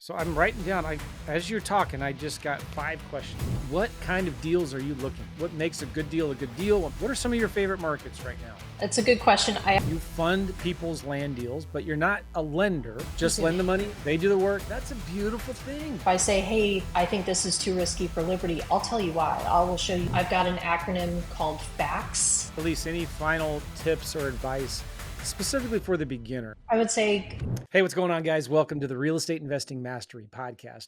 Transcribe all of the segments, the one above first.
So I'm writing down, as you're talking, I just got 5 questions. What kind of deals are you looking? What makes a good deal a good deal? What are some of your favorite markets right now? That's a good question. You fund people's land deals, but you're not a lender. Just lend the money, they do the work. That's a beautiful thing. If I say, hey, I think this is too risky for Liberty, I'll tell you why. I will show you. I've got an acronym called F.A.C.T.S. Elise, any final tips or advice specifically for the beginner? I would say, hey, what's going on, guys? Welcome to the Real Estate Investing Mastery Podcast.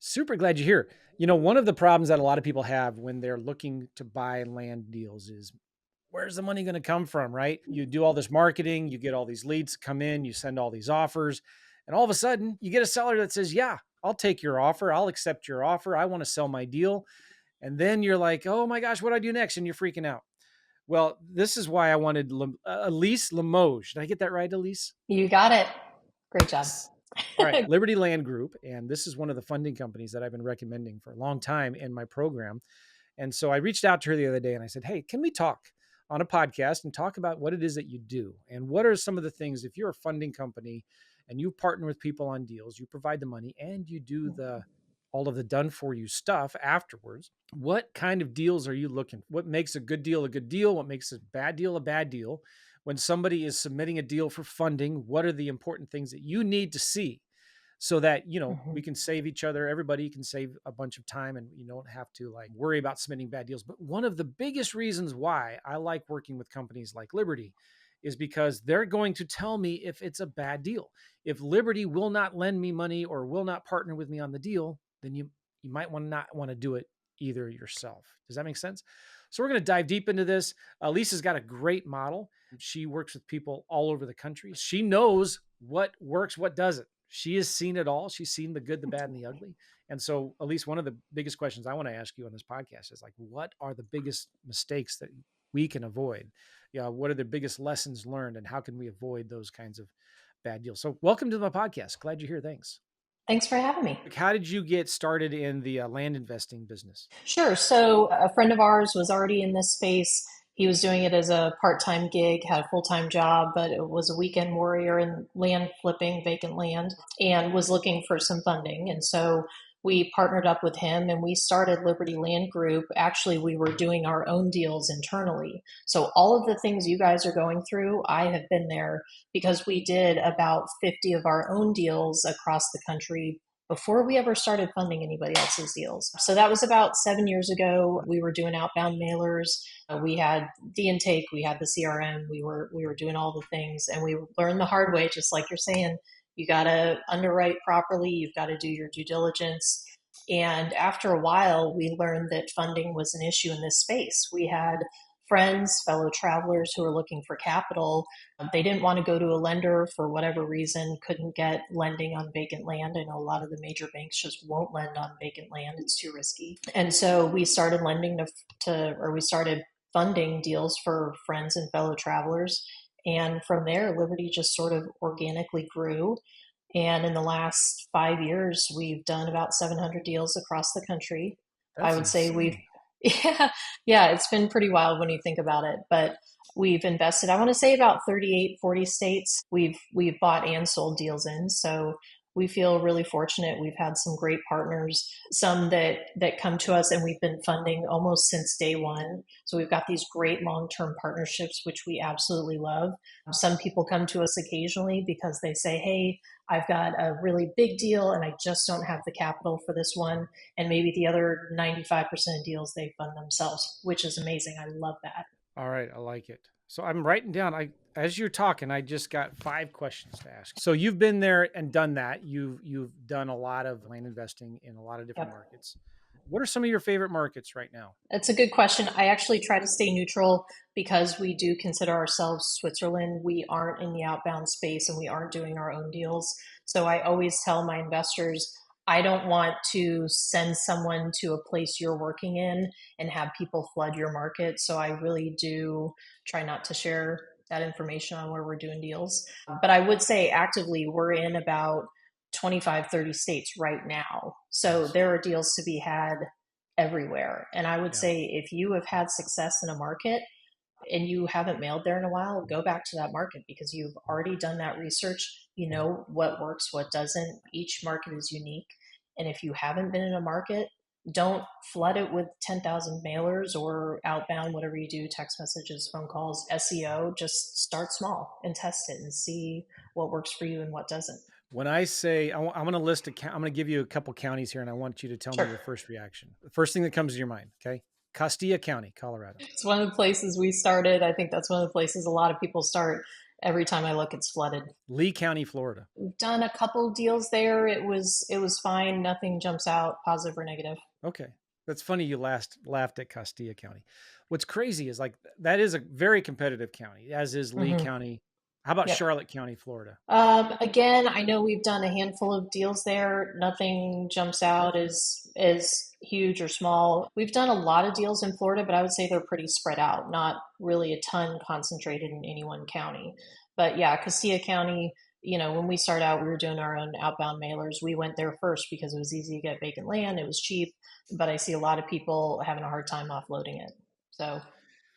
Super glad you're here. You know, one of the problems that a lot of people have when they're looking to buy land deals is, where's the money going to come from, right? You do all this marketing, you get all these leads come in, you send all these offers, and all of a sudden you get a seller that says, yeah, I'll take your offer. I'll accept your offer. I want to sell my deal. And then you're like, oh my gosh, what do I do next? And you're freaking out. Well, this is why I wanted Elise Limoges. Did I get that right, Elise? you got it. Great job. All right, Liberty Land Group. And this is one of the funding companies that I've been recommending for a long time in my program. And so I reached out to her the other day and I said, hey, can we talk on a podcast and talk about what it is that you do? And what are some of the things, if you're a funding company and you partner with people on deals, you provide the money and you do all of the done for you stuff afterwards, what kind of deals are you looking for? What makes a good deal a good deal? What makes a bad deal a bad deal? When somebody is submitting a deal for funding, what are the important things that you need to see so that, we can save each other, everybody can save a bunch of time and you don't have to worry about submitting bad deals. But one of the biggest reasons why I like working with companies like Liberty is because they're going to tell me if it's a bad deal. If Liberty will not lend me money or will not partner with me on the deal, then you might not want to do it either yourself. Does that make sense? So we're going to dive deep into this. Lisa's got a great model. She works with people all over the country. She knows what works, what doesn't. She has seen it all. She's seen the good, the bad, and the ugly. And so, Elise, one of the biggest questions I want to ask you on this podcast is what are the biggest mistakes that we can avoid? What are the biggest lessons learned and how can we avoid those kinds of bad deals? So welcome to my podcast. Glad you're here. Thanks. Thanks for having me. How did you get started in the land investing business? Sure. So a friend of ours was already in this space. He was doing it as a part-time gig, had a full-time job, but it was a weekend warrior in land flipping, vacant land, and was looking for some funding. And so we partnered up with him and we started Liberty Land Group. Actually, we were doing our own deals internally. So all of the things you guys are going through, I have been there because we did about 50 of our own deals across the country before we ever started funding anybody else's deals. So that was about 7 years ago. We were doing outbound mailers. We had the intake, we had the CRM, we were doing all the things, and we learned the hard way, just like you're saying. You got to underwrite properly. You've got to do your due diligence. And after a while, we learned that funding was an issue in this space. We had friends, fellow travelers who were looking for capital. They didn't want to go to a lender for whatever reason, couldn't get lending on vacant land. I know a lot of the major banks just won't lend on vacant land. It's too risky. And so we started we started funding deals for friends and fellow travelers. And from there, Liberty just sort of organically grew. And in the last 5 years, we've done about 700 deals across the country. That's I would say insane. yeah, it's been pretty wild when you think about it. But we've invested, I want to say about 38, 40 states. We've bought and sold deals in. So we feel really fortunate. We've had some great partners, some that come to us and we've been funding almost since day one. So we've got these great long-term partnerships, which we absolutely love. Some people come to us occasionally because they say, hey, I've got a really big deal and I just don't have the capital for this one. And maybe the other 95% of deals they fund themselves, which is amazing. I love that. All right. I like it. So I'm writing down, as you're talking, I just got 5 questions to ask. So you've been there and done that. You've done a lot of land investing in a lot of different markets. What are some of your favorite markets right now? That's a good question. I actually try to stay neutral because we do consider ourselves Switzerland. We aren't in the outbound space and we aren't doing our own deals. So I always tell my investors, I don't want to send someone to a place you're working in and have people flood your market. So I really do try not to share that information on where we're doing deals. But I would say actively, we're in about 25, 30 states right now. So there are deals to be had everywhere. And I would say if you have had success in a market and you haven't mailed there in a while, go back to that market because you've already done that research. You know what works, what doesn't. Each market is unique. And if you haven't been in a market, don't flood it with 10,000 mailers or outbound, whatever you do, text messages, phone calls, SEO. Just start small and test it and see what works for you and what doesn't. When I say I'm going to list I'm going to give you a couple counties here, and I want you to tell me Sure. your first reaction. The first thing that comes to your mind, okay? Castilla County, Colorado. It's one of the places we started. I think that's one of the places a lot of people start. Every time I look, it's flooded. Lee County, Florida. We've done a couple deals there. It was fine. Nothing jumps out, positive or negative. Okay. That's funny you last laughed at Castilla County. What's crazy is like that is a very competitive county, as is Lee Mm-hmm. County. How about Yep. Charlotte County, Florida? Again, I know we've done a handful of deals there. Nothing jumps out as huge or small. We've done a lot of deals in Florida, but I would say they're pretty spread out, not really a ton concentrated in any one county. But yeah, Castilla County, when we started out, we were doing our own outbound mailers. We went there first because it was easy to get vacant land, it was cheap, but I see a lot of people having a hard time offloading it. So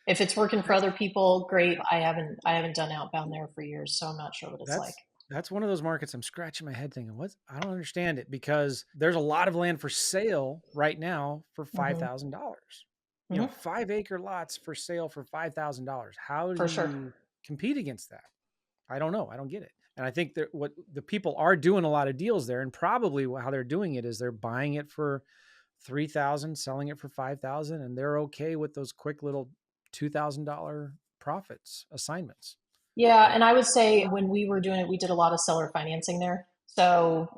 if it's working for other people, great. I haven't done outbound there for years, so I'm not sure what it's like. That's that's one of those markets I'm scratching my head thinking, what? I don't understand it because there's a lot of land for sale right now for Hmm. $5,000. Hmm. 5-acre lots for sale for $5,000. How do For sure. you compete against that? I don't know. I don't get it. And I think that what the people are doing a lot of deals there, and probably how they're doing it is they're buying it for 3,000, selling it for 5,000, and they're okay with those quick little $2,000 profits assignments, Yeah, right? and I would say when we were doing it, we did a lot of seller financing there. So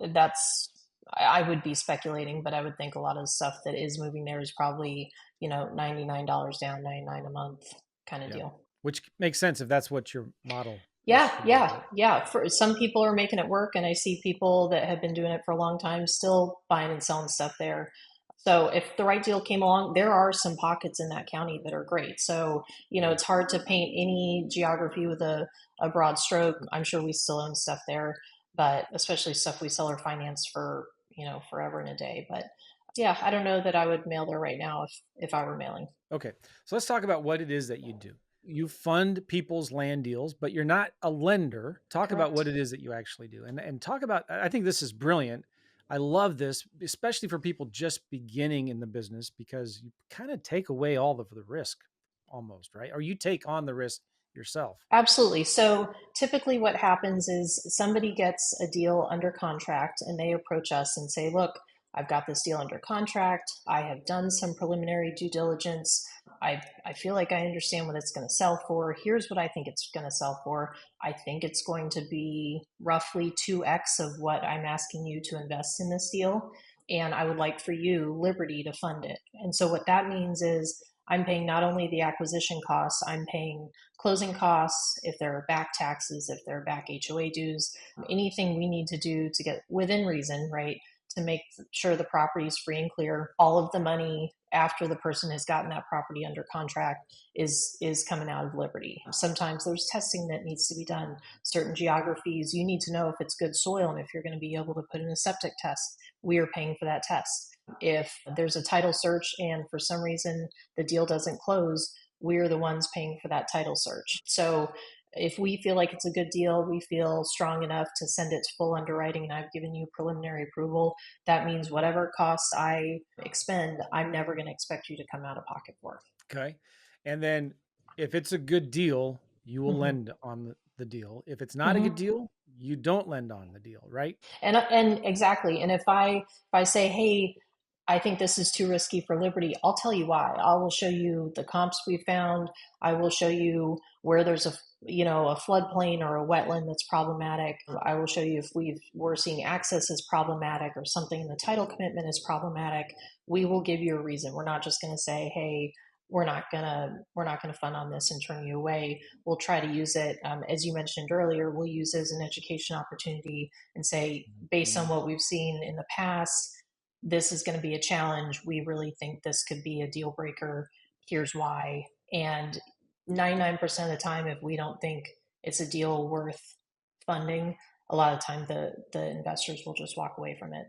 I would be speculating, but I would think a lot of the stuff that is moving there is probably, $99 down, 99 a month kind of Yeah. deal. Which makes sense if that's what your model is Yeah, to do, yeah, right? yeah. For some people are making it work, and I see people that have been doing it for a long time still buying and selling stuff there. So if the right deal came along, there are some pockets in that county that are great. So, it's hard to paint any geography with a broad stroke. I'm sure we still own stuff there, but especially stuff we sell or finance for, forever and a day. But yeah, I don't know that I would mail there right now if I were mailing. Okay. So let's talk about what it is that you do. You fund people's land deals, but you're not a lender. Talk about Correct. what it is that you actually do. And talk about I think this is brilliant. I love this, especially for people just beginning in the business because you kind of take away all of the risk almost, right? Or you take on the risk yourself. Absolutely. So typically, what happens is somebody gets a deal under contract and they approach us and say, look, I've got this deal under contract. I have done some preliminary due diligence. I feel like I understand what it's going to sell for. Here's what I think it's going to sell for. I think it's going to be roughly 2x of what I'm asking you to invest in this deal. And I would like for you, Liberty, to fund it. And so what that means is I'm paying not only the acquisition costs, I'm paying closing costs, if there are back taxes, if there are back HOA dues, anything we need to do to get within reason, right, to make sure the property is free and clear. All of the money after the person has gotten that property under contract is coming out of Liberty. Sometimes there's testing that needs to be done. Certain geographies, you need to know if it's good soil and if you're going to be able to put in a septic test. We are paying for that test. If there's a title search and for some reason the deal doesn't close, we're the ones paying for that title search. So if we feel like it's a good deal, we feel strong enough to send it to full underwriting, and I've given you preliminary approval, that means whatever costs I expend, I'm never going to expect you to come out of pocket for. Okay. And then if it's a good deal, you will Mm-hmm. lend on the deal. If it's not a good Mm-hmm. deal, you don't lend on the deal, right? And exactly. And if I say, hey, I think this is too risky for Liberty, I'll tell you why. I will show you the comps we found. I will show you where there's a floodplain or a wetland that's problematic. I will show you if we're seeing access is problematic or something in the title commitment is problematic. We will give you a reason. We're not just going to say, hey, we're not gonna fund on this and turn you away. We'll try to use it, as you mentioned earlier. We'll use it as an education opportunity and say, based on Mhm. what we've seen in the past, this is going to be a challenge. We really think this could be a deal breaker. Here's why. And 99% of the time, if we don't think it's a deal worth funding, a lot of the time the investors will just walk away from it.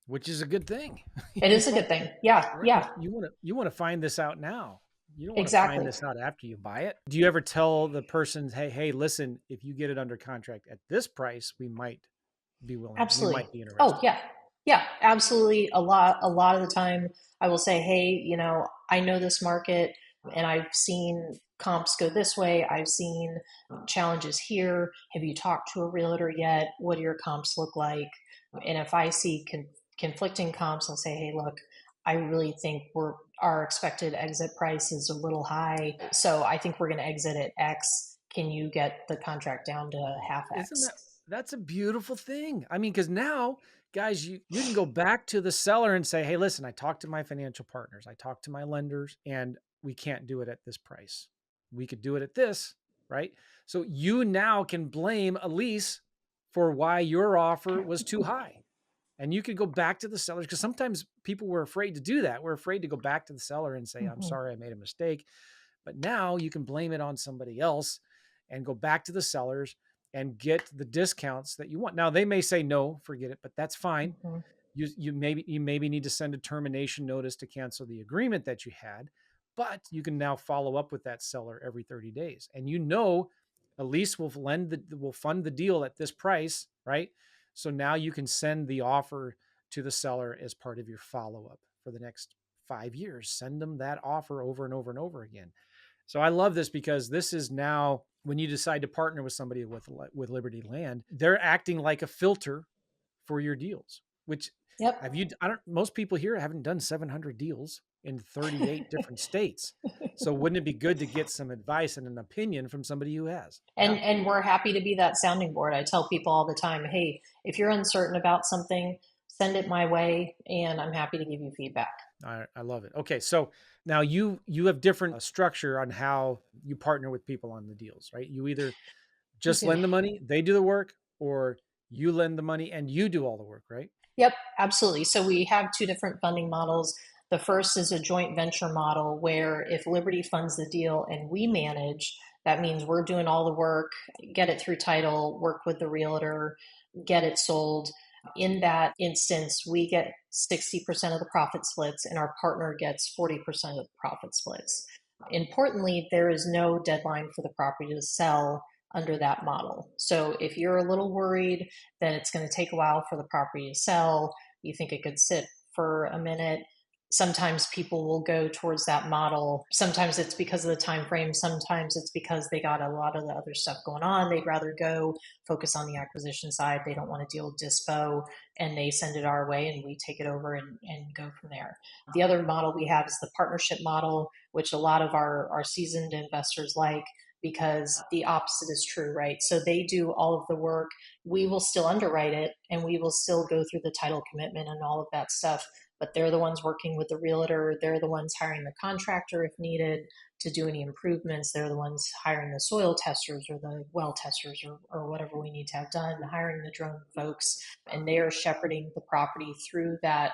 Which is a good thing. It is a good thing. Yeah, Right. yeah. You want to find this out now. You don't want to find Exactly. this out after you buy it. Do you ever tell the person, hey, listen, if you get it under contract at this price, we Absolutely. might be Oh interested. yeah. Yeah, absolutely. A lot of the time I will say, "Hey, I know this market and I've seen comps go this way. I've seen challenges here. Have you talked to a realtor yet? What do your comps look like?" And if I see conflicting comps, I'll say, "Hey, look, I really think our expected exit price is a little high. So I think we're going to exit at X. Can you get the contract down to half Isn't X?" that's a beautiful thing? I mean, because now, guys, you can go back to the seller and say, hey, listen, I talked to my financial partners, I talked to my lenders, and we can't do it at this price. We could do it at this, right? So you now can blame Elise for why your offer was too high. And you could go back to the sellers because sometimes people were afraid to do that. We're afraid to go back to the seller and say, I'm Mhm. sorry, I made a mistake. But now you can blame it on somebody else and go back to the sellers and get the discounts that you want. Now they may say no, forget it, but that's fine. Mhm. You maybe need to send a termination notice to cancel the agreement that you had, but you can now follow up with that seller every 30 days. And Elise will fund the deal at this price, right? So now you can send the offer to the seller as part of your follow up for the next 5 years. Send them that offer over and over and over again. So I love this because this is now when you decide to partner with somebody with Liberty Land, they're acting like a filter for your deals. Which Yep. have you? I don't. Most people here haven't done 700 deals in 38 different states. So wouldn't it be good to get some advice and an opinion from somebody who has? and Yeah, and we're happy to be that sounding board. I tell people all the time, hey, if you're uncertain about something, send it my way and I'm happy to give you feedback. I love it. Okay, so now you have different structure on how you partner with people on the deals, right? You either We just do. lend the money, they do the work, or you lend the money and you do all the work, right? Yep, absolutely. So we have two different funding models. The first is a joint venture model where if Liberty funds the deal and we manage, that means we're doing all the work, get it through title, work with the realtor, get it sold. In that instance, we get 60% of the profit splits and our partner gets 40% of the profit splits. Importantly, there is no deadline for the property to sell under that model. So if you're a little worried that it's going to take a while for the property to sell, you think it could sit for a minute. Sometimes people will go towards that model. Sometimes it's because of the time frame. Sometimes it's because they got a lot of the other stuff going on. They'd rather go focus on the acquisition side. They don't want to deal with Dispo, and they send it our way and we take it over and go from there. The other model we have is the partnership model, which a lot of our seasoned investors like, because the opposite is true, right? So they do all of the work. We will still underwrite it and we will still go through the title commitment and all of that stuff. But they're the ones working with the realtor. They're the ones hiring the contractor if needed to do any improvements. They're the ones hiring the soil testers or the well testers or whatever we need to have done, hiring the drone folks. And they are shepherding the property through that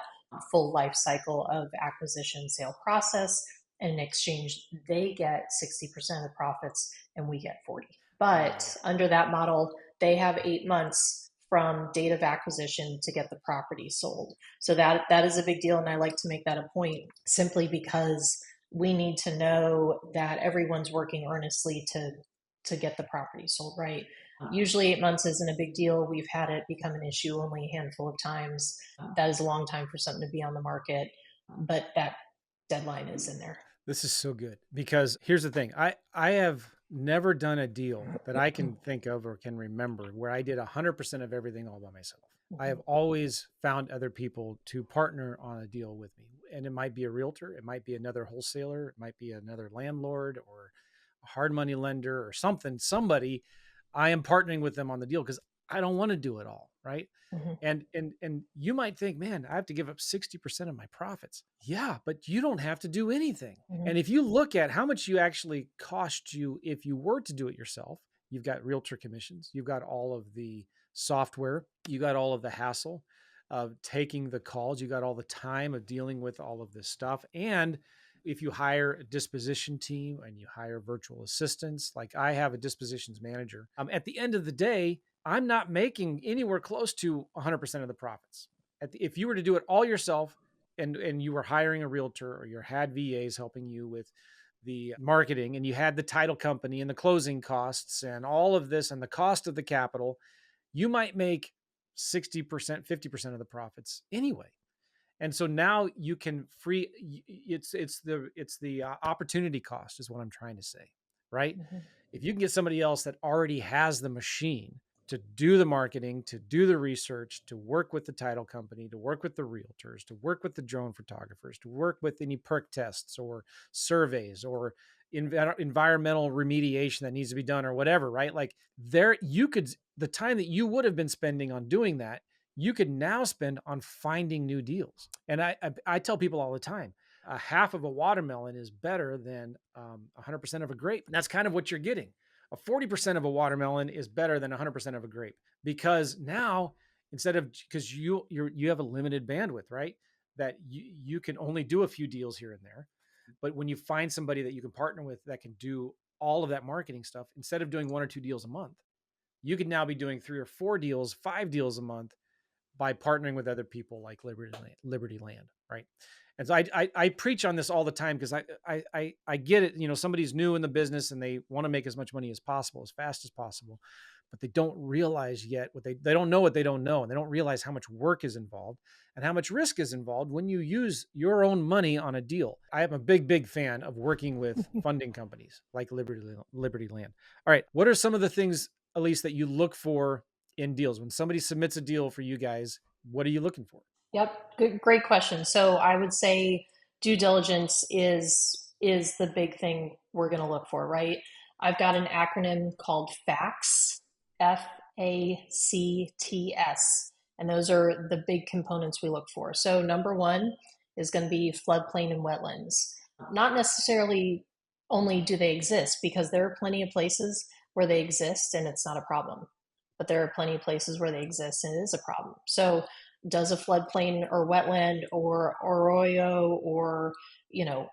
full life cycle of acquisition sale process. And in exchange, they get 60% of the profits and we get 40. I love But it. under that model, they have 8 months from date of acquisition to get the property sold. So that is a big deal. And I like to make that a point simply because we need to know that everyone's working earnestly to get the property sold, right? Usually 8 months isn't a big deal. We've had it become an issue only a handful of times. That is a long time for something to be on the market, but that deadline is in there. This is so good because here's the thing. I have never done a deal that I can think of or can remember where I did 100% of everything all by myself. I have always found other people to partner on a deal with me. And it might be a realtor, it might be another wholesaler, it might be another landlord or a hard money lender or something, somebody. I am partnering with them on the deal because I don't want to do it all, right? Mhm. And you might think, man, I have to give up 60% of my profits. Yeah, but you don't have to do anything. Mhm. And if you look at how much you actually cost you if you were to do it yourself, you've got realtor commissions, you've got all of the software, you got all of the hassle of taking the calls, you got all the time of dealing with all of this stuff. And if you hire a disposition team and you hire virtual assistants, like I have a dispositions manager, at the end of the day, I'm not making anywhere close to 100% of the profits. If you were to do it all yourself and you were hiring a realtor or you had VAs helping you with the marketing and you had the title company and the closing costs and all of this and the cost of the capital, you might make 60%, 50% of the profits anyway. And so now you can it's the opportunity cost is what I'm trying to say, right? Mm-hmm. If you can get somebody else that already has the machine to do the marketing, to do the research, to work with the title company, to work with the realtors, to work with the drone photographers, to work with any perk tests or surveys or environmental remediation that needs to be done or whatever, right? Like there, you could, the time that you would have been spending on doing that, you could now spend on finding new deals. And I tell people all the time, a half of a watermelon is better than 100% of a grape. And that's kind of what you're getting. A 40% of a watermelon is better than 100% of a grape, because now instead of, because you have a limited bandwidth, right? That you can only do a few deals here and there. But when you find somebody that you can partner with that can do all of that marketing stuff, instead of doing 1 or 2 deals a month, you could now be doing 3 or 4 deals, 5 deals a month by partnering with other people like Liberty Land, right? And so I preach on this all the time because I get it. You know, somebody's new in the business and they want to make as much money as possible, as fast as possible, but they don't realize yet what they don't know what they don't know, and they don't realize how much work is involved and how much risk is involved when you use your own money on a deal. I am a big fan of working with funding companies like Liberty Land. All right, what are some of the things, Elise, that you look for in deals? When somebody submits a deal for you guys, what are you looking for? Yep, good, great question. So I would say due diligence is the big thing we're going to look for, right? I've got an acronym called FACTS, F-A-C-T-S, and those are the big components we look for. So number one is going to be floodplain and wetlands. Not necessarily only do they exist, because there are plenty of places where they exist and it's not a problem, but there are plenty of places where they exist and it is a problem. So does a floodplain or wetland or arroyo or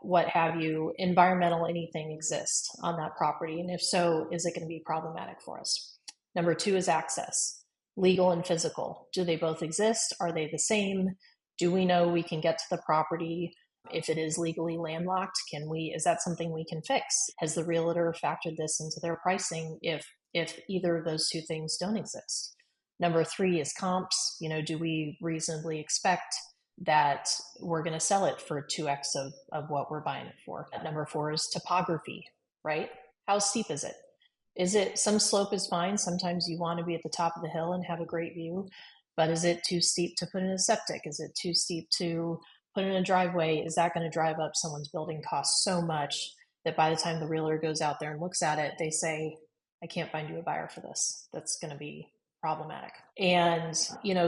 what have you, environmental anything exist on that property, and if so, is it going to be problematic for us? Number two is access, legal and physical. Do they both exist? Are they the same? Do we know we can get to the property? If it is legally landlocked, is that something we can fix? Has the realtor factored this into their pricing if either of those two things don't exist? Number three is comps. Do we reasonably expect that we're going to sell it for 2x of what we're buying it for? Number four is topography, right? How steep is it? Is it, some slope is fine. Sometimes you want to be at the top of the hill and have a great view, but is it too steep to put in a septic? Is it too steep to put in a driveway? Is that going to drive up someone's building costs so much that by the time the realtor goes out there and looks at it, they say, I can't find you a buyer for this? That's going to be problematic. And,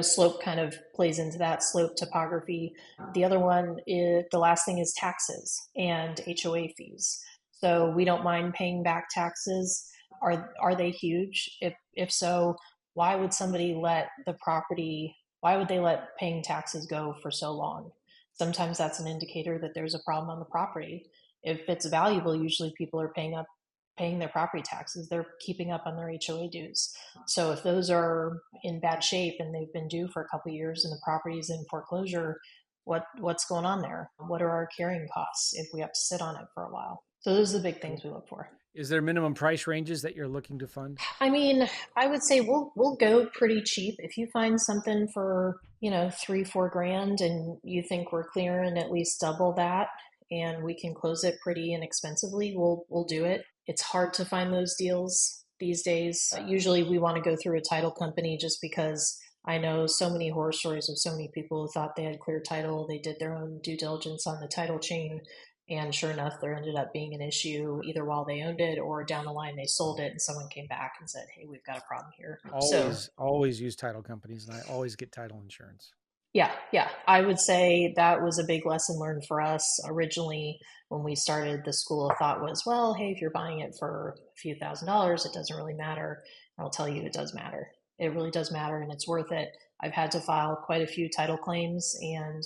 slope kind of plays into that, slope, topography. The other one is, the last thing is taxes and HOA fees. So we don't mind paying back taxes. Are they huge? If so, why would somebody why would they let paying taxes go for so long? Sometimes that's an indicator that there's a problem on the property. If it's valuable, usually people are paying their property taxes. They're keeping up on their HOA dues. So if those are in bad shape and they've been due for a couple of years and the property is in foreclosure, what's going on there? What are our carrying costs if we have to sit on it for a while? So those are the big things we look for. Is there minimum price ranges that you're looking to fund? I mean, I would say we'll go pretty cheap. If you find something for 3-4 grand and you think we're clearing at least double that, and we can close it pretty inexpensively, we'll do it. It's hard to find those deals these days. Usually we want to go through a title company, just because I know so many horror stories of so many people who thought they had clear title. They did their own due diligence on the title chain, and sure enough, there ended up being an issue either while they owned it or down the line they sold it and someone came back and said, hey, we've got a problem here. So Always use title companies, and I always get title insurance. yeah, I would say that was a big lesson learned for us. Originally, when we started, the school of thought was, well, hey, if you're buying it for a few $1,000s, it doesn't really matter. I'll tell you, it does matter. It really does matter, and it's worth it. I've had to file quite a few title claims, and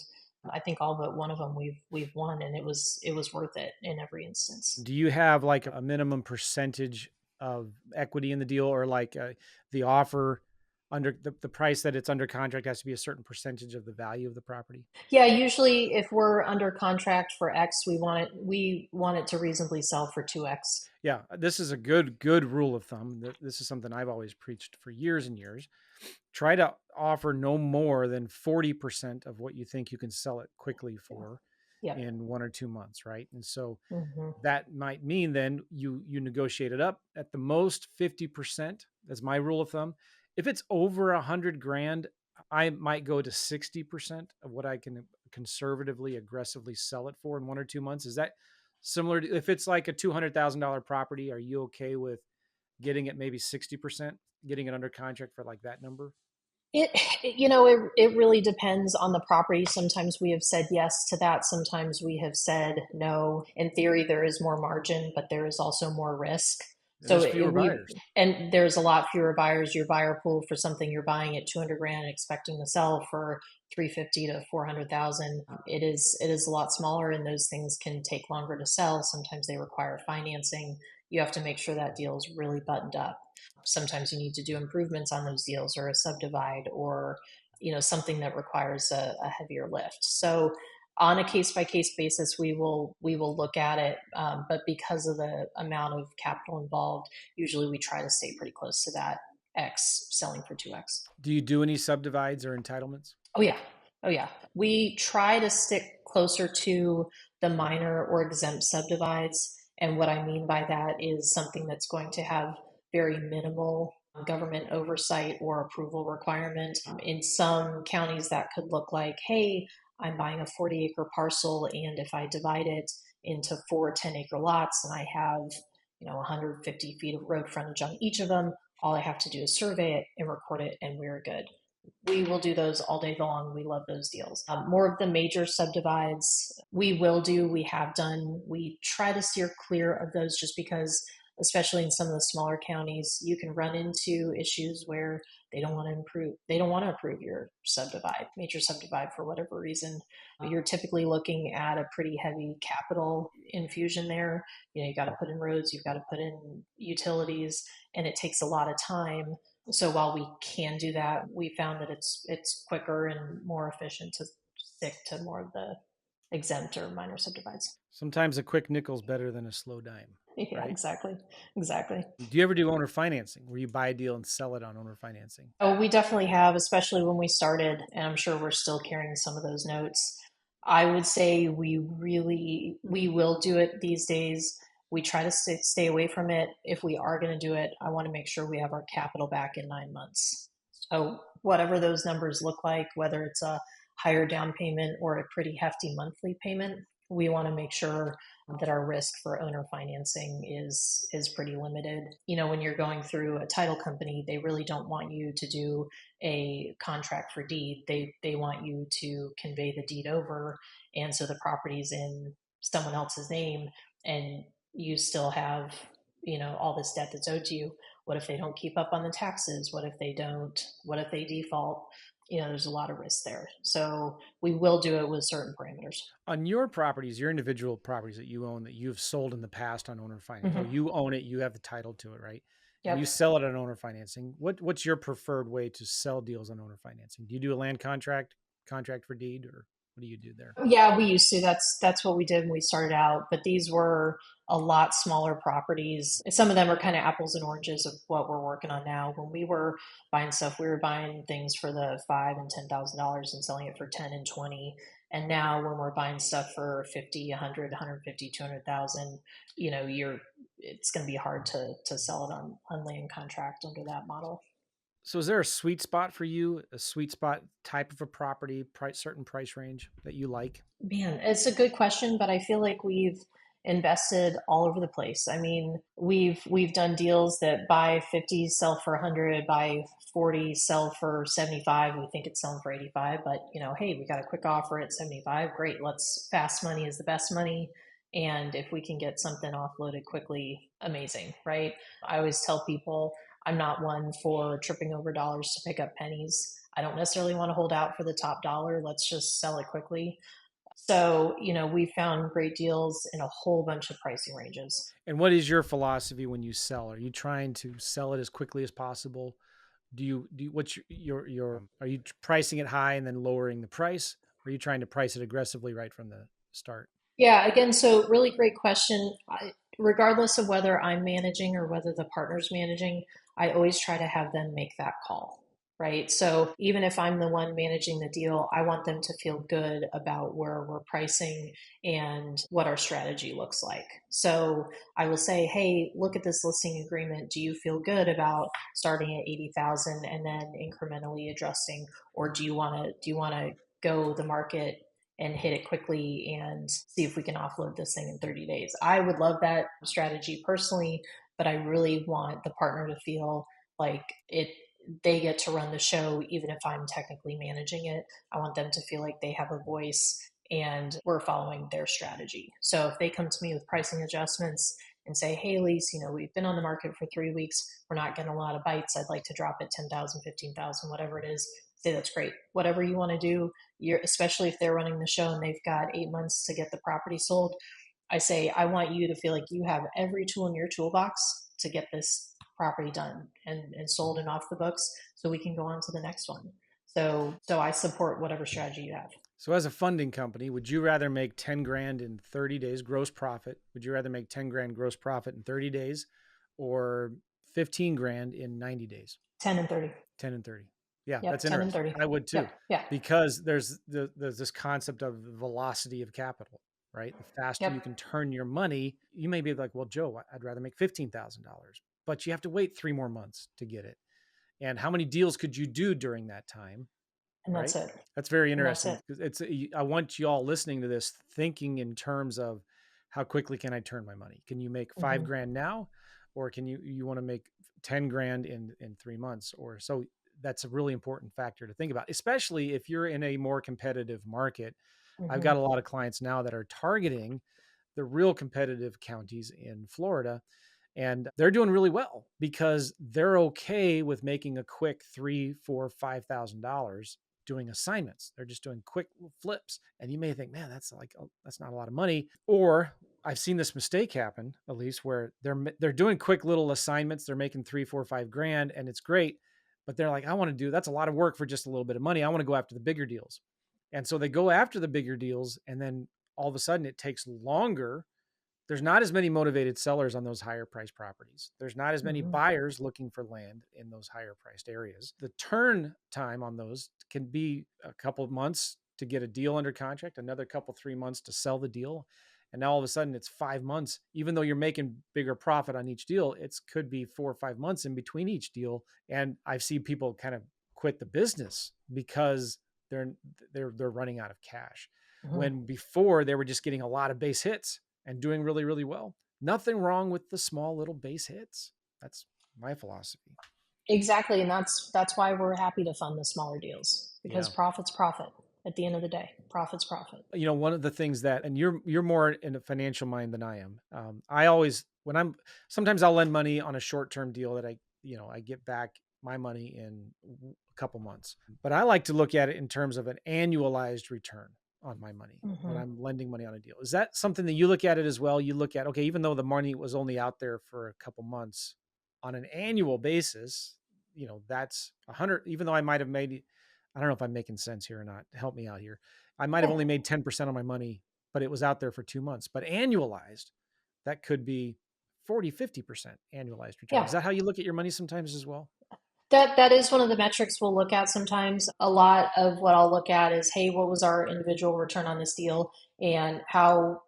I think all but one of them we've won, and it was worth it in every instance. Do you have like a minimum percentage of equity in the deal, or like the offer under the price that it's under contract has to be a certain percentage of the value of the property? Yeah, usually if we're under contract for X, we want it to reasonably sell for 2X. Yeah, this is a good rule of thumb. This is something I've always preached for years and years. Try to offer no more than 40% of what you think you can sell it quickly Yeah. for Yep. in 1 or 2 months, right? And so Hmm. that might mean then you negotiate it up at the most 50%. That's my rule of thumb. If it's over 100 grand, I might go to 60% of what I can conservatively, aggressively sell it for in 1 or 2 months. Is that similar to, if it's like a $200,000 property, are you okay with getting it maybe 60%, getting it under contract for like that number? It, it really depends on the property. Sometimes we have said yes to that. Sometimes we have said no. In theory, there is more margin, but there is also more risk. So There's fewer buyers. and there's a lot fewer buyers. Your buyer pool for something you're buying at 200 grand and expecting to sell for 350 to 400,000. It is a lot smaller, and those things can take longer to sell. Sometimes they require financing. You have to make sure that deal is really buttoned up. Sometimes you need to do improvements on those deals or a subdivide or something that requires a heavier lift. So on a case by case basis, we will look at it, but because of the amount of capital involved, usually we try to stay pretty close to that X selling for 2X. Do you do any subdivides or entitlements? Oh yeah. Oh yeah. We try to stick closer to the minor or exempt subdivides. And what I mean by that is something that's going to have very minimal government oversight or approval requirement. In some counties, that could look like, hey, I'm buying a 40-acre parcel, and if I divide it into four 10-acre lots and I have 150 feet of road frontage on each of them, all I have to do is survey it and record it, and we're good. We will do those all day long. We love those deals. More of the major subdivides we have done. We try to steer clear of those just because, especially in some of the smaller counties, you can run into issues where they don't want to approve your major subdivide for whatever reason. You're typically looking at a pretty heavy capital infusion there. You got to put in roads, you've got to put in utilities, and it takes a lot of time. So while we can do that, we found that it's quicker and more efficient to stick to more of the exempt or minor subdivides. Sometimes a quick nickel's better than a slow dime, Yeah, right? exactly. Exactly. Do you ever do owner financing where you buy a deal and sell it on owner financing? Oh, we definitely have, especially when we started, and I'm sure we're still carrying some of those notes. I would say we will do it these days. We try to stay away from it. If we are going to do it, I want to make sure we have our capital back in 9 months. So whatever those numbers look like, whether it's a higher down payment or a pretty hefty monthly payment, we want to make sure that our risk for owner financing is pretty limited. When you're going through a title company, they really don't want you to do a contract for deed. They want you to convey the deed over, and so the property's in someone else's name, and you still have all this debt that's owed to you. What if they don't keep up on the taxes? What if they default? There's a lot of risk there. So we will do it with certain parameters. On your properties, your individual properties that you own that you've sold in the past on owner finance, Hmm. or you own it, you have the title to it, right? And you Yep. sell it on owner financing. What's your preferred way to sell deals on owner financing? Do you do a land contract for deed, or what do you do there? Yeah, we used to. That's what we did when we started out. But these were a lot smaller properties. Some of them are kind of apples and oranges of what we're working on now. When we were buying stuff, we were buying things for the $5,000 and $10,000 and selling it for 10 and 20. And now when we're buying stuff for 50, 100, 150, 200,000, you're it's going to be hard to sell it on land contract under that model. So is there a sweet spot for you, a sweet spot type of a property, certain price range that you like? Man, it's a good question, but I feel like we've invested all over the place. I mean, we've done deals that buy 50, sell for 100, buy 40, sell for 75. We think it's selling for 85, but hey, we got a quick offer at 75. Great. Let's fast money is the best money. And if we can get something offloaded quickly, amazing, right? I always tell people I'm not one for tripping over dollars to pick up pennies. I don't necessarily want to hold out for the top dollar. Let's just sell it quickly. So, we found great deals in a whole bunch of pricing ranges. And what is your philosophy when you sell? Are you trying to sell it as quickly as possible? what's your are you pricing it high and then lowering the price? Or are you trying to price it aggressively right from the start? Yeah, again, so really great question. Regardless of whether I'm managing or whether the partner's managing, I always try to have them make that call, right? So even if I'm the one managing the deal, I want them to feel good about where we're pricing and what our strategy looks like. So I will say, hey, look at this listing agreement. Do you feel good about starting at 80,000 and then incrementally adjusting, or do you want to go the market and hit it quickly and see if we can offload this thing in 30 days. I would love that strategy personally, but I really want the partner to feel like they get to run the show even if I'm technically managing it. I want them to feel like they have a voice and we're following their strategy. So if they come to me with pricing adjustments and say, hey, Elise, we've been on the market for 3 weeks. We're not getting a lot of bites. I'd like to drop it 10,000, 15,000, whatever it is. Say that's great. Whatever you want to do, especially if they're running the show and they've got 8 months to get the property sold. I say, I want you to feel like you have every tool in your toolbox to get this property done and sold and off the books so we can go on to the next one. So I support whatever strategy you have. So as a funding company, would you rather make 10 grand in 30 days gross profit? Would you rather make 10 grand gross profit in 30 days or 15 grand in 90 days? 10 and 30. 10 and 30. Yeah, that's Yep, 10 and interesting. 30. I would too, Yep, yeah, because there's this concept of velocity of capital, right? The faster you yep. can turn your money, you may be like, well, Joe, I'd rather make $15,000, but you have to wait 3 more months to get it. And how many deals could you do during that time? And that's Right. it. That's very And that's interesting it. because I want you all listening to this thinking in terms of how quickly can I turn my money? Can you make five Mm-hmm. grand now, or can you want to make 10 grand in 3 months or so? That's a really important factor to think about, especially if you're in a more competitive market. I've Mm-hmm. got a lot of clients now that are targeting the real competitive counties in Florida, and they're doing really well because they're okay with making a quick 3, 4, $5,000 doing assignments. They're just doing quick flips, and you may think, man, that's not a lot of money. Or I've seen this mistake happen, Elise, where they're doing quick little assignments. They're making 3, 4, 5 grand, and it's great. But they're like, I want to do that's a lot of work for just a little bit of money. I want to go after the bigger deals. And so they go after the bigger deals, and then all of a sudden it takes longer. There's not as many motivated sellers on those higher priced properties. There's not as many Mm-hmm. buyers looking for land in those higher priced areas. The turn time on those can be a couple of months to get a deal under contract, another couple, 3 months to sell the deal. And now all of a sudden it's 5 months. Even though you're making bigger profit on each deal, it could be 4 or 5 months in between each deal. And I've seen people kind of quit the business because they're they're running out of cash. Mm-hmm. When before they were just getting a lot of base hits and doing really, really well. Nothing wrong with the small little base hits. That's my philosophy. Exactly, and that's why we're happy to fund the smaller deals because Yeah. profit's profit. At the end of the day, profit's profit. One of the things that, and you're more in a financial mind than I am. I always, sometimes I'll lend money on a short term deal that I get back my money in a couple months. But I like to look at it in terms of an annualized return on my money when Mm-hmm. I'm lending money on a deal. Is that something that you look at it as well? You look at, okay, even though the money was only out there for a couple months, on an annual basis, that's 100, even though I might have made, I don't know if I'm making sense here or not. Help me out here. I might have Yeah, only made 10% of my money, but it was out there for 2 months. But annualized, that could be 40, 50% annualized return. yeah. Is that how you look at your money sometimes as well? That is one of the metrics we'll look at sometimes. A lot of what I'll look at is, hey, what was our individual return on this deal, and how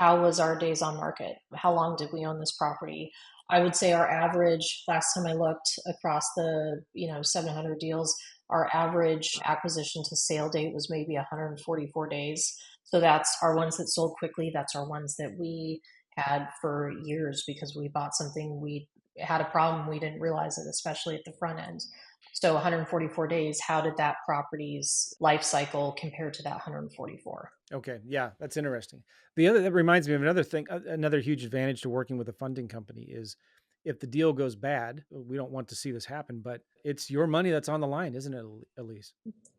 was our days on market? How long did we own this property? I would say our average, last time I looked across the 700 deals, our average acquisition to sale date was maybe 144 days. So that's our ones that sold quickly. That's our ones that we had for years because we bought something, we had a problem, we didn't realize it, especially at the front end. So 144 days, how did that property's life cycle compare to that 144? Okay, yeah, that's interesting. That reminds me of another thing. Another huge advantage to working with a funding company is if the deal goes bad. We don't want to see this happen, but it's your money that's on the line, isn't it, Elise?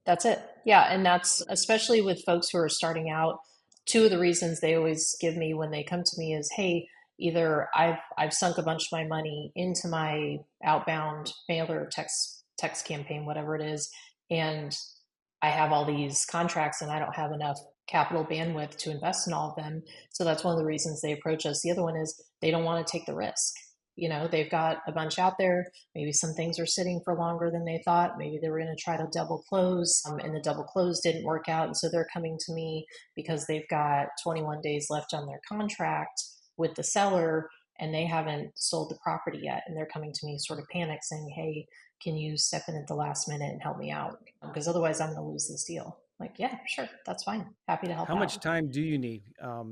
That's it. Yeah. And that's especially with folks who are starting out. Two of the reasons they always give me when they come to me is, hey, either I've sunk a bunch of my money into my outbound mailer text text campaign, whatever it is. And I have all these contracts and I don't have enough capital bandwidth to invest in all of them. So that's one of the reasons they approach us. The other one is they don't want to take the risk. They've got a bunch out there. Maybe some things are sitting for longer than they thought. Maybe they were going to try to double close, and the double close didn't work out. And so they're coming to me because they've got 21 days left on their contract with the seller and they haven't sold the property yet. And they're coming to me sort of panic saying, hey, can you step in at the last minute and help me out? Because otherwise I'm going to lose this deal. Like, yeah, sure, that's fine. Happy to help How much out. time do you need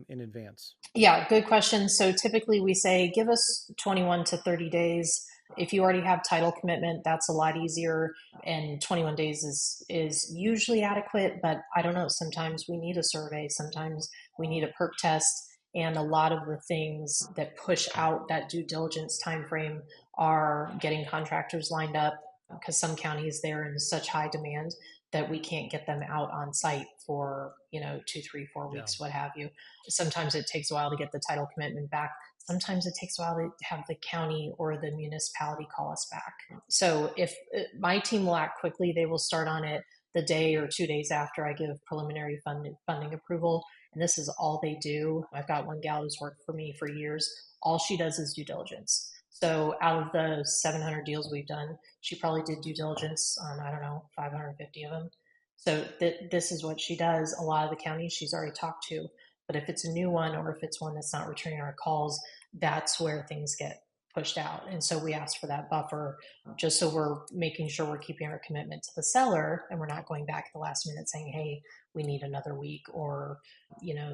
in advance? Yeah, good question. So typically we say give us 21 to 30 days. If you already have title commitment, that's a lot easier. And 21 days is usually adequate, but I don't know. Sometimes we need a survey, sometimes we need a perk test. And a lot of the things that push out that due diligence timeframe are getting contractors lined up because some counties they're in such high demand that we can't get them out on site for 2, 3, 4 weeks, Yeah. what have you. Sometimes it takes a while to get the title commitment back. Sometimes it takes a while to have the county or the municipality call us back. So if my team will act quickly, they will start on it the day or 2 days after I give preliminary funding approval. And this is all they do. I've got one gal who's worked for me for years. All she does is due diligence. So out of the 700 deals we've done, she probably did due diligence on, I don't know, 550 of them. So this is what she does. A lot of the counties she's already talked to. But if it's a new one or if it's one that's not returning our calls, that's where things get pushed out. And so we ask for that buffer just so we're making sure we're keeping our commitment to the seller and we're not going back at the last minute saying, hey, we need another week or,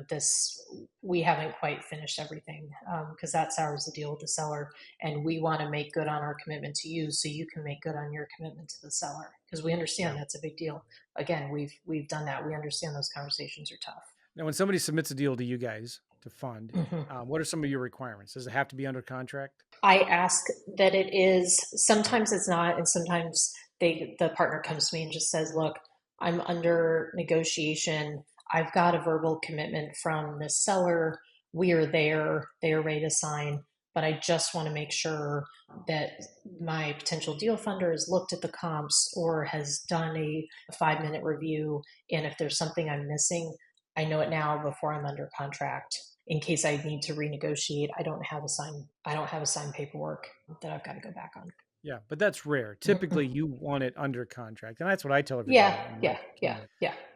this, we haven't quite finished everything because that sours the deal with the seller. And we want to make good on our commitment to you so you can make good on your commitment to the seller because we understand Yeah. that's a big deal. Again, we've done that. We understand those conversations are tough. Now, when somebody submits a deal to you guys to fund, Mhm. what are some of your requirements? Does it have to be under contract? I ask that it is. Sometimes it's not, and sometimes the partner comes to me and just says, "Look, I'm under negotiation. I've got a verbal commitment from the seller. We are there. They are ready to sign, but I just want to make sure that my potential deal funder has looked at the comps or has done a 5-minute review. And if there's something I'm missing, I know it now before I'm under contract." In case I need to renegotiate, I don't have a signed paperwork that I've got to go back on. Yeah, but that's rare. Typically, Mm-mm. you want it under contract, and that's what I tell Yeah, everybody in my yeah, yeah, community.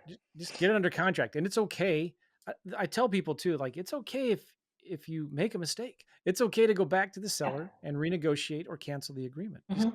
yeah. Just get it under contract, and it's okay. I tell people too, like it's okay if you make a mistake. It's okay to go back to the Yeah. seller and renegotiate or cancel the agreement. Just Hmm.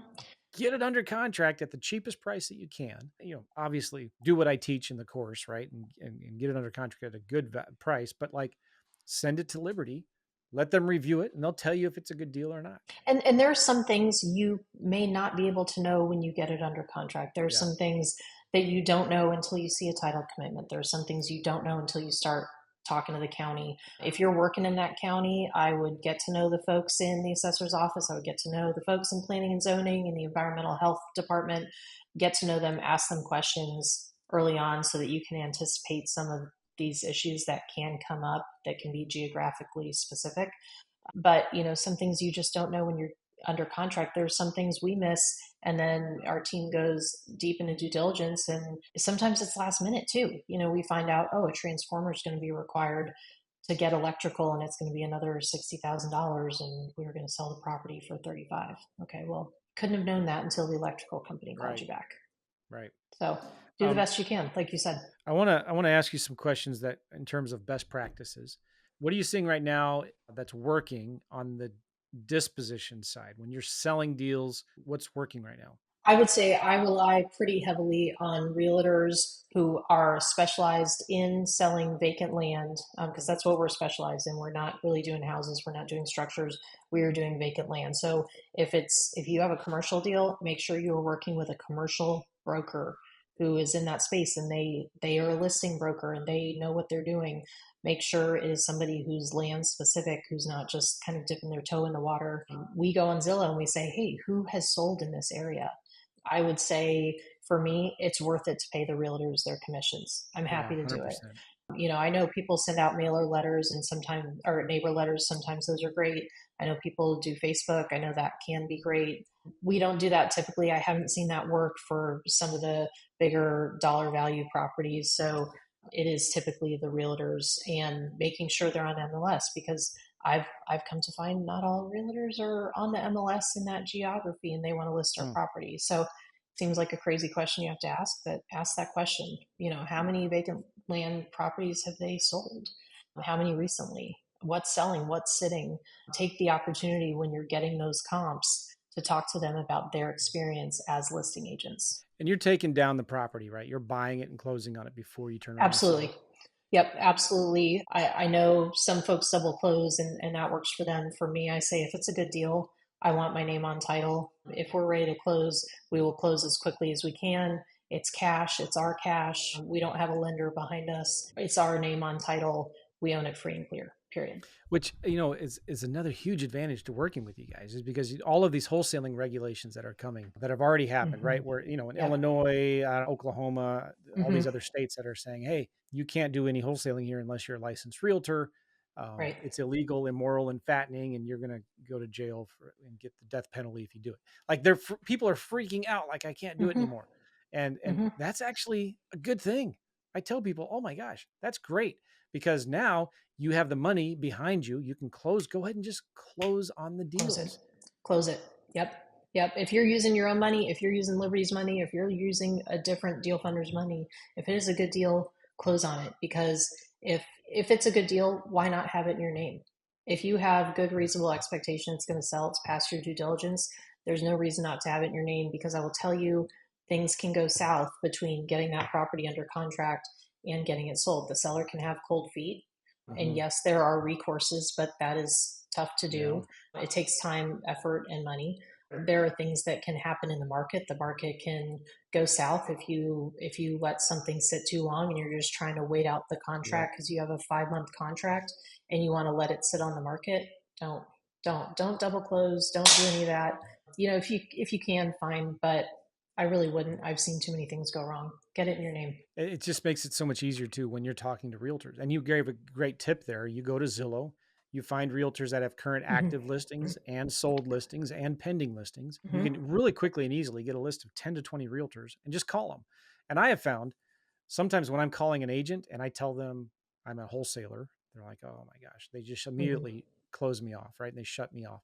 get it under contract at the cheapest price that you can. Obviously, do what I teach in the course, right, and get it under contract at a good price. But like, send it to Liberty, let them review it, and they'll tell you if it's a good deal or not. And there are some things you may not be able to know when you get it under contract. There are Yeah, some things that you don't know until you see a title commitment. There are some things you don't know until you start talking to the county. If you're working in that county, I would get to know the folks in the assessor's office. I would get to know the folks in planning and zoning and the environmental health department, get to know them, ask them questions early on so that you can anticipate some of these issues that can come up that can be geographically specific. But some things you just don't know when you're under contract. There's some things we miss, and then our team goes deep into due diligence, and sometimes it's last minute too. We find out, oh, a transformer is going to be required to get electrical, and it's going to be another $60,000, and we were going to sell the property for 35. Okay, well, couldn't have known that until the electrical company called right, you back. right. So do the Um, best you can, like you said. I want to ask you some questions that, in terms of best practices, what are you seeing right now that's working on the disposition side when you're selling deals? What's working right now? I would say I rely pretty heavily on realtors who are specialized in selling vacant land because that's what we're specialized in. We're not really doing houses, we're not doing structures, we are doing vacant land. So if you have a commercial deal, make sure you are working with a commercial broker who is in that space and they are a listing broker and they know what they're doing. Make sure it is somebody who's land specific, who's not just kind of dipping their toe in the water. We go on Zillow and we say, hey, who has sold in this area? I would say for me, it's worth it to pay the realtors their commissions. I'm Yeah, happy to do it. 100%. I know people send out mailer letters and sometimes, or neighbor letters, sometimes those are great. I know people do Facebook. I know that can be great. We don't do that typically. I haven't seen that work for some of the bigger dollar value properties. So it is typically the realtors and making sure they're on MLS, because I've come to find not all realtors are on the MLS in that geography and they want to list our Hmm. property. So it seems like a crazy question you have to ask, but ask that question. How many vacant land properties have they sold? How many recently? What's selling? What's sitting? Take the opportunity when you're getting those comps to talk to them about their experience as listing agents. And you're taking down the property, right? You're buying it and closing on it before you turn around and sell Absolutely. it. Yep, absolutely. I know some folks double close and that works for them. For me, I say if it's a good deal, I want my name on title. If we're ready to close, we will close as quickly as we can. It's cash, it's our cash. We don't have a lender behind us. It's our name on title. We own it free and clear, period. Which is another huge advantage to working with you guys, is because all of these wholesaling regulations that are coming that have already happened, Mm-hmm. right? Where in Yeah. Illinois, Oklahoma, all Mm-hmm. these other states that are saying, hey, you can't do any wholesaling here unless you're a licensed realtor. Right. It's illegal, immoral, and fattening, and you're going to go to jail and get the death penalty if you do it. Like people are freaking out, like I can't do it Mm-hmm. anymore, and Mm-hmm. that's actually a good thing. I tell people, oh my gosh, that's great, because now you have the money behind you. You can close. Go ahead and just close on the Close it. deals. Close it. Yep. Yep. If you're using your own money, if you're using Liberty's money, if you're using a different deal funder's money, if it is a good deal, close on it. Because if it's a good deal, why not have it in your name? If you have good reasonable expectation it's going to sell, it's past your due diligence, there's no reason not to have it in your name, because I will tell you things can go south between getting that property under contract and getting it sold. The seller can have cold feet. And Hmm. yes, there are recourses, but that is tough to Yeah. do. It takes time, effort, and money. There are things that can happen in the market. The market can go south if you let something sit too long and you're just trying to wait out the Yep. contract because you have a 5 month contract and you want to let it sit on the market. Don't don't double close. Don't do any of that. If you can, fine, but I really wouldn't. I've seen too many things go wrong. Get it in your name. It just makes it so much easier too when you're talking to realtors. And you gave a great tip there. You go to Zillow, you find realtors that have current Mm-hmm. active listings and sold listings and pending listings. You Mm-hmm. can really quickly and easily get a list of 10 to 20 realtors and just call them. And I have found sometimes when I'm calling an agent and I tell them I'm a wholesaler, they're like, oh my gosh, they just Mm-hmm. immediately close me off, right? And they shut me off.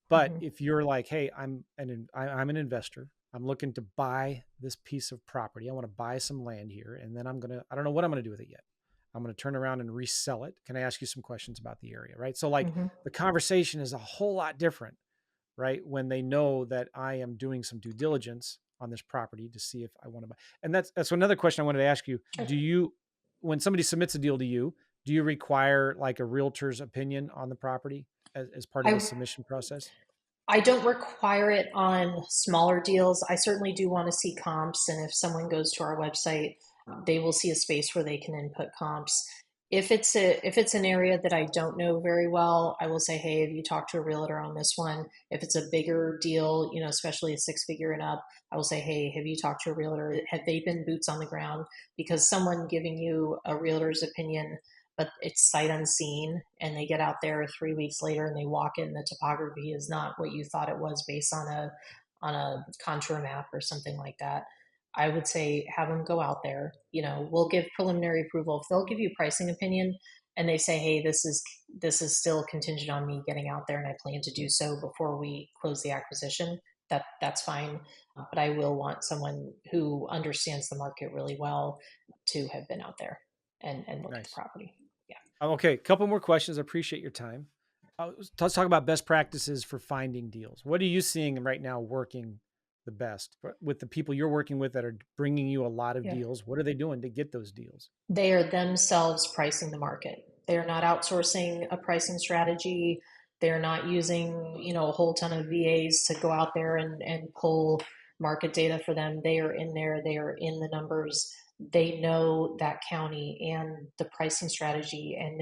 But Mm-hmm. if you're like, hey, I'm an investor, I'm looking to buy this piece of property. I want to buy some land here, and then I don't know what I'm going to do with it yet. I'm going to turn around and resell it. Can I ask you some questions about the area? Right. So, like, Mm-hmm. the conversation is a whole lot different, right? When they know that I am doing some due diligence on this property to see if I want to buy. And that's another question I wanted to ask you. Sure. When somebody submits a deal to you, do you require like a realtor's opinion on the property as part of the I submission process? I don't require it on smaller deals. I certainly do want to see comps, and if someone goes to our website, they will see a space where they can input comps. If it's an area that I don't know very well, I will say, hey, have you talked to a realtor on this one? If it's a bigger deal, especially a six-figure and up, I will say, hey, have you talked to a realtor? Have they been boots on the ground? Because someone giving you a realtor's opinion, but it's sight unseen, and they get out there 3 weeks later and they walk in, the topography is not what you thought it was based on a contour map or something like that. I would say have them go out there. We'll give preliminary approval. If they'll give you pricing opinion and they say, hey, this is still contingent on me getting out there and I plan to do so before we close the acquisition, that's fine. But I will want someone who understands the market really well to have been out there and look at the Nice. property. Yeah. Okay, a couple more questions. I appreciate your time. Let's talk about best practices for finding deals. What are you seeing right now working the best with the people you're working with that are bringing you a lot of Yeah. deals? What are they doing to get those deals? They are themselves pricing the market. They are not outsourcing a pricing strategy. They're not using, a whole ton of VAs to go out there and pull market data for them. They are in there, they are in the numbers. They know that county and the pricing strategy, and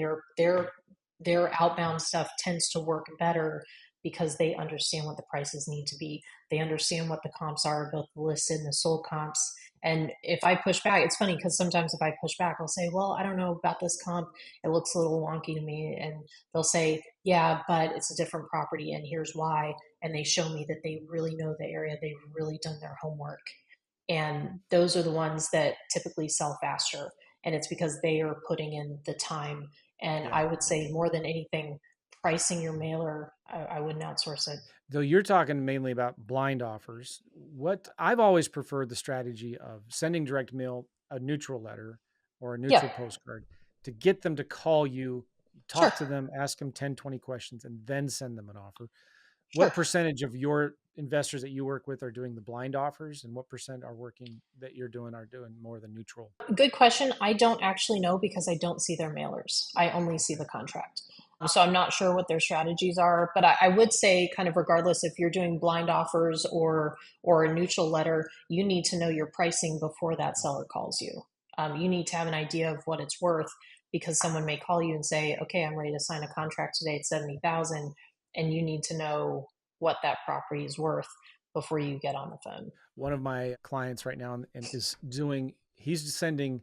their outbound stuff tends to work better because they understand what the prices need to be. They understand what the comps are, both the listed and the sold comps. And if I push back, it's funny because sometimes if I push back, I'll say, well, I don't know about this comp. It looks a little wonky to me. And they'll say, yeah, but it's a different property and here's why. and they show me that they really know the area, they've really done their homework. And those are the ones that typically sell faster. And it's because they are putting in the time. And Yeah. I would say more than anything, pricing your mailer, I wouldn't outsource it. Though you're talking mainly about blind offers, what I've always preferred the strategy of sending direct mail, a neutral letter or a Yeah, neutral postcard to get them to call you, sure, talk to them, ask them 10, 20 questions, and then send them an offer. sure. What percentage of your investors that you work with are doing the blind offers, and what percent are working that you're doing are doing more the neutral? Good question. I don't actually know because I don't see their mailers. I only see Okay. the contract. So I'm not sure what their strategies are, but I would say kind of regardless if you're doing blind offers or a neutral letter, you need to know your pricing before that Yeah. seller calls you. You need to have an idea of what it's worth because someone may call you and say, "Okay, I'm ready to sign a contract today at 70,000," and you need to know what that property is worth before you get on the phone. One of my clients right now and is doing, he's sending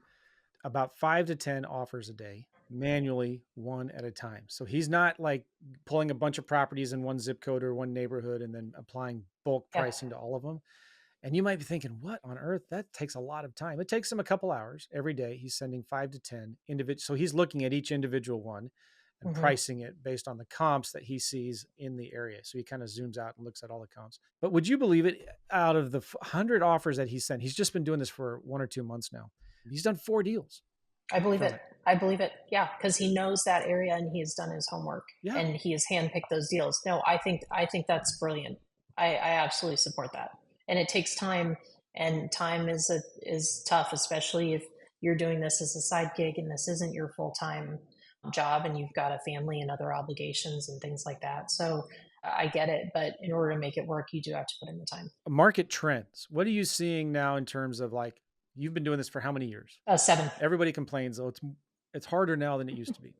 about 5 to 10 offers a day, manually, one at a time. So he's not like pulling a bunch of properties in one zip code or one neighborhood and then applying bulk Yeah. pricing to all of them. And you might be thinking, what on earth? That takes a lot of time. It takes him a couple hours every day. He's sending 5 to 10 individual. So he's looking at each individual one and Hmm. pricing it based on the comps that he sees in the area. So he kind of zooms out and looks at all the comps. But would you believe it? Out of the 100 offers that he sent, he's just been doing this for 1 or 2 months now. He's done 4 deals I believe from it. it. I believe it. Yeah, because he knows that area and he has done his homework Yeah. and he has handpicked those deals. No, I think that's brilliant. I absolutely support that. And it takes time, and time is tough, especially if you're doing this as a side gig and this isn't your full time job and you've got a family and other obligations and things like that. So I get it, but in order to make it work, you do have to put in the time. Market trends. What are you seeing now in terms of like, you've been doing this for how many years? Seven. Everybody complains, oh, it's harder now than it used to be,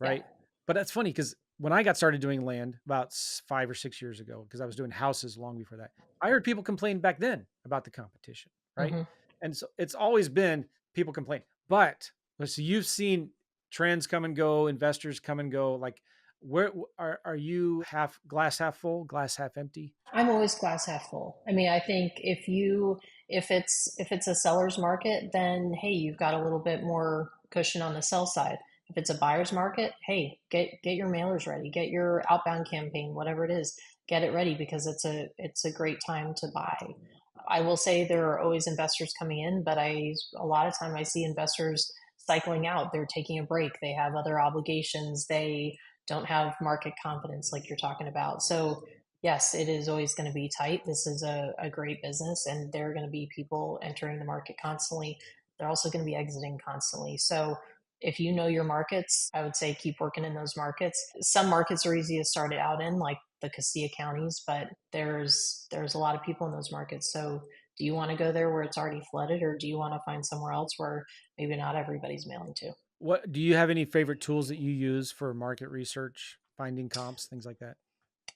Yeah. right? But that's funny because when I got started doing land about 5 or 6 years ago, because I was doing houses long before that, I heard people complain back then about the competition, right? Hmm. And so it's always been people complain. But so you've seen trends come and go, investors come and go. Like, where are you half glass half full, glass half empty? I'm always glass half full. I mean, I think if it's a seller's market, then hey, you've got a little bit more cushion on the sell side. If it's a buyer's market, hey, get your mailers ready, get your outbound campaign, whatever it is, get it ready because it's a great time to buy. I will say there are always investors coming in, but a lot of time I see investors cycling out. They're taking a break. They have other obligations. They don't have market confidence like you're talking about. So yes, it is always going to be tight. This is a great business, and there are going to be people entering the market constantly. They're also going to be exiting constantly. So if you know your markets, I would say keep working in those markets. Some markets are easy to start it out in, like the Castilla counties, but there's a lot of people in those markets. So do you want to go there where it's already flooded, or do you want to find somewhere else where maybe not everybody's mailing to? What do you have any favorite tools that you use for market research, finding comps, things like that?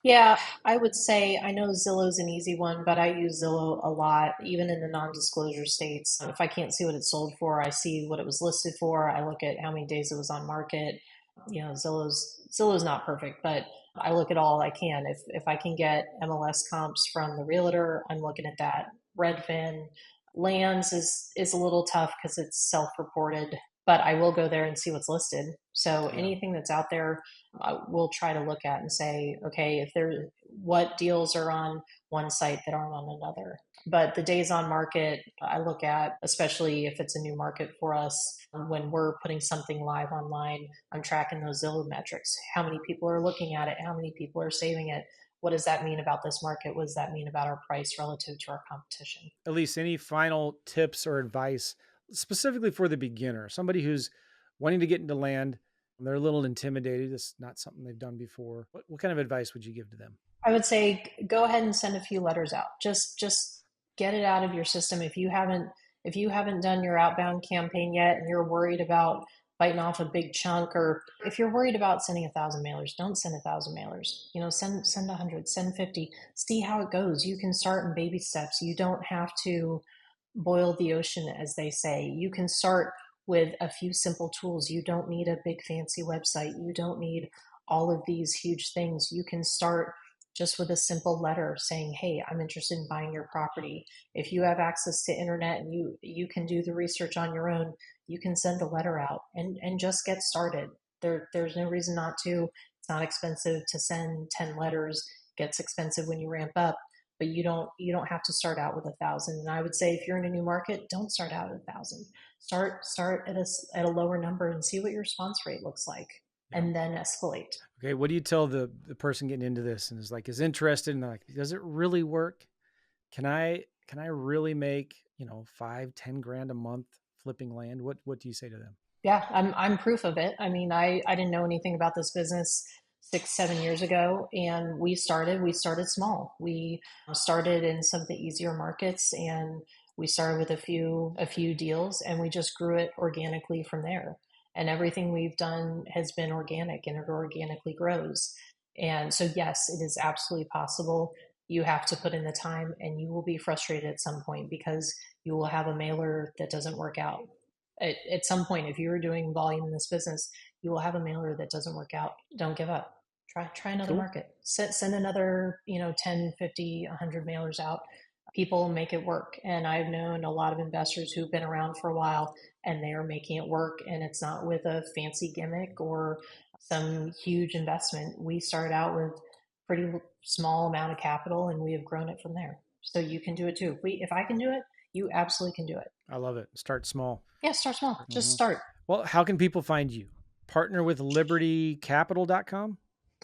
Yeah, I would say I know Zillow's an easy one, but I use Zillow a lot, even in the non-disclosure states. If I can't see what it sold for, I see what it was listed for. I look at how many days it was on market. You know, Zillow's not perfect, but I look at all I can. If I can get MLS comps from the realtor, I'm looking at that. Redfin, Lands is a little tough because it's self-reported, but I will go there and see what's listed. So Yeah. anything that's out there we'll try to look at and say, okay, if there, what deals are on one site that aren't on another. But the days on market, I look at, especially if it's a new market for us, when we're putting something live online, I'm tracking those Zillow metrics. How many people are looking at it? How many people are saving it? What does that mean about this market? What does that mean about our price relative to our competition? Elise, any final tips or advice specifically for the beginner, somebody who's wanting to get into land? They're a little intimidated. It's not something they've done before. What kind of advice would you give to them? I would say go ahead and send a few letters out. Just get it out of your system. If you haven't done your outbound campaign yet and you're worried about biting off a big chunk, or if you're worried about sending 1,000 mailers, don't send 1,000 mailers. Send 100, send 50. See how it goes. You can start in baby steps. You don't have to boil the ocean, as they say. You can start with a few simple tools. You don't need a big fancy website. You don't need all of these huge things. You can start just with a simple letter saying, hey, I'm interested in buying your property. If you have access to internet and you can do the research on your own, you can send a letter out and just get started. There's no reason not to. It's not expensive to send 10 letters. It gets expensive when you ramp up, but you don't have to start out with 1,000. And I would say if you're in a new market, don't start out at 1,000. Start at a lower number and see what your response rate looks like, Yeah. and then escalate. Okay. What do you tell the person getting into this and is interested in, like, does it really work? Can I really make, 5, 10 grand a month flipping land? What do you say to them? Yeah, I'm proof of it. I mean, I didn't know anything about this business 6, 7 years ago, and we started small. We started in some of the easier markets, and we started with a few deals, and we just grew it organically from there. And everything we've done has been organic, and it organically grows. And so, yes, it is absolutely possible. You have to put in the time, and you will be frustrated at some point because you will have a mailer that doesn't work out. At some point, if you're doing volume in this business, you will have a mailer that doesn't work out. Don't give up. Try another Cool. market. Send another 10, 50, 100 mailers out. People make it work. And I've known a lot of investors who've been around for a while and they are making it work. And it's not with a fancy gimmick or some huge investment. We started out with pretty small amount of capital and we have grown it from there. So you can do it too. If I can do it, you absolutely can do it. I love it. Start small. Yeah, start small. Just Mhm. start. Well, how can people find you? Partner with libertycapital.com?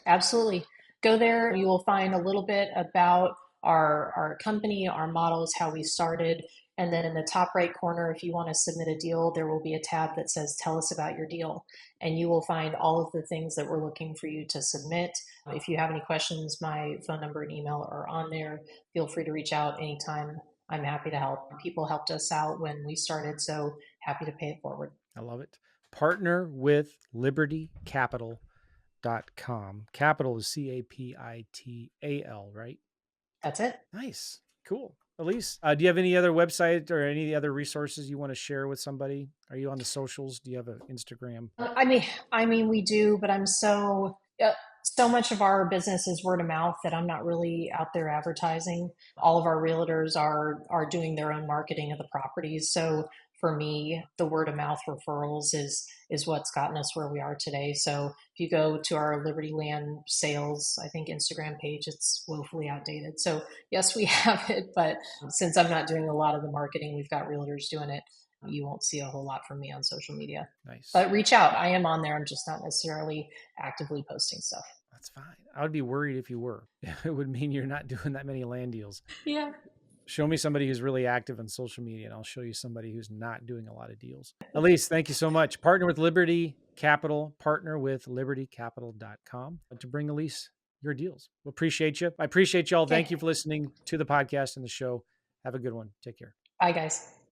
Absolutely. Go there. You will find a little bit about our company, our models, how we started. And then in the top right corner, if you want to submit a deal, there will be a tab that says, tell us about your deal. And you will find all of the things that we're looking for you to submit. If you have any questions, my phone number and email are on there. Feel free to reach out anytime. I'm happy to help. People helped us out when we started, so happy to pay it forward. I love it. Partner with libertycapital.com. Capital is Capital, right? That's it. Nice. Cool. Elise, do you have any other website or any other resources you want to share with somebody? Are you on the socials? Do you have an Instagram? I mean, we do, but so much of our business is word of mouth that I'm not really out there advertising. All of our realtors are doing their own marketing of the properties. So for me, the word of mouth referrals is what's gotten us where we are today. So if you go to our Liberty Land sales, I think Instagram page, it's woefully outdated. So yes, we have it, but since I'm not doing a lot of the marketing, we've got realtors doing it. You won't see a whole lot from me on social media. Nice. But reach out. I am on there. I'm just not necessarily actively posting stuff. That's fine. I would be worried if you were. It would mean you're not doing that many land deals. Yeah. Show me somebody who's really active on social media, and I'll show you somebody who's not doing a lot of deals. Elise, thank you so much. Partner with Liberty Capital, partner with libertycapital.com to bring Elise your deals. We appreciate you. I appreciate y'all. Thank Okay. you for listening to the podcast and the show. Have a good one. Take care. Bye, guys.